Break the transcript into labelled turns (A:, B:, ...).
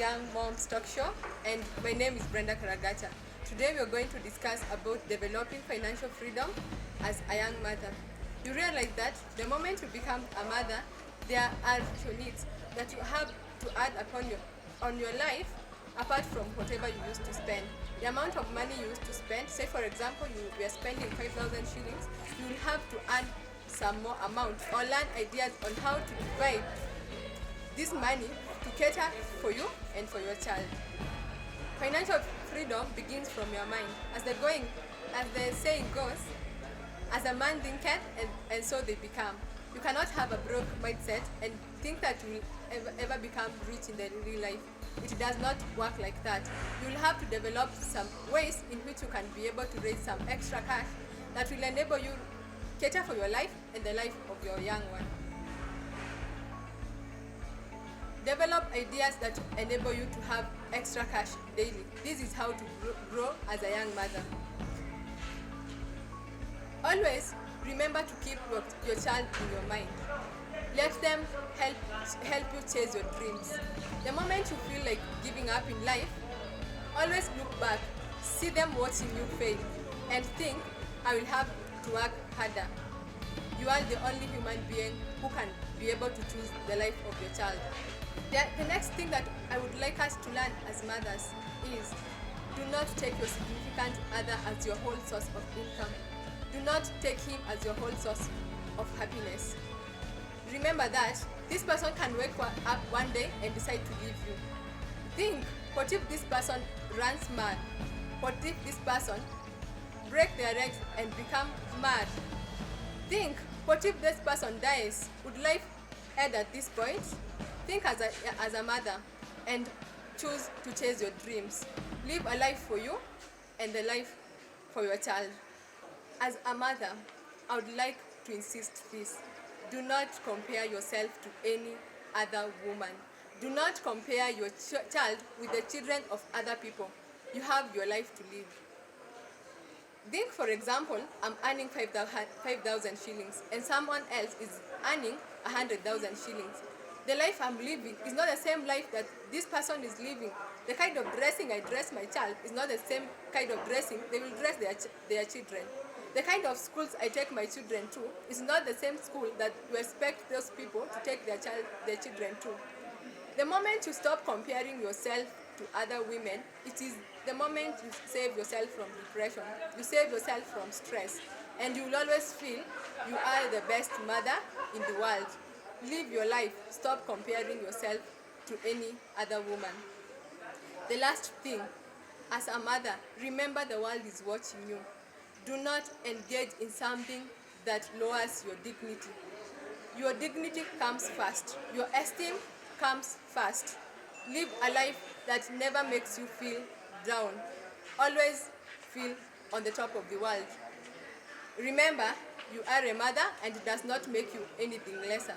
A: Young Moms Talk Show, and my name is Brendah Karagacha. Today we are going to discuss about developing financial freedom as a young mother. You realize that the moment you become a mother, there are your needs that you have to add upon your life apart from whatever you used to spend. The amount of money you used to spend, say for example you were spending 5,000 shillings, you will have to add some more amount or learn ideas on how to divide this money to cater for you and for your child. Financial freedom begins from your mind. As the saying goes, as a man thinketh, and so they become. You cannot have a broke mindset and think that you will ever become rich in the real life. It does not work like that. You will have to develop some ways in which you can be able to raise some extra cash that will enable you cater for your life and the life of your young one. Develop ideas that enable you to have extra cash daily. This is how to grow as a young mother. Always remember to keep your child in your mind. Let them help you chase your dreams. The moment you feel like giving up in life, always look back, see them watching you fail, and think, I will have to work harder. You are the only human being who can be able to choose the life of your child. The next thing that I would like us to learn as mothers is, do not take your significant other as your whole source of income. Do not take him as your whole source of happiness. Remember that this person can wake up one day and decide to leave you. Think, what if this person runs mad? What if this person break their legs and become mad? Think, what if this person dies? Would life end at this point? Think as a mother and choose to chase your dreams. Live a life for you and a life for your child. As a mother, I would like to insist this. Do not compare yourself to any other woman. Do not compare your child with the children of other people. You have your life to live. Think, for example, I'm earning 5,000 shillings and someone else is earning 100,000 shillings. The life I'm living is not the same life that this person is living. The kind of dressing I dress my child is not the same kind of dressing they will dress their children. The kind of schools I take my children to is not the same school that you expect those people to take their children to. The moment you stop comparing yourself to other women, it is the moment you save yourself from depression, you save yourself from stress, and you will always feel you are the best mother in the world. Live your life. Stop comparing yourself to any other woman. The last thing, as a mother, remember the world is watching you. Do not engage in something that lowers your dignity. Your dignity comes first. Your esteem comes first. Live a life that never makes you feel down. Always feel on the top of the world. Remember, you are a mother and it does not make you anything lesser.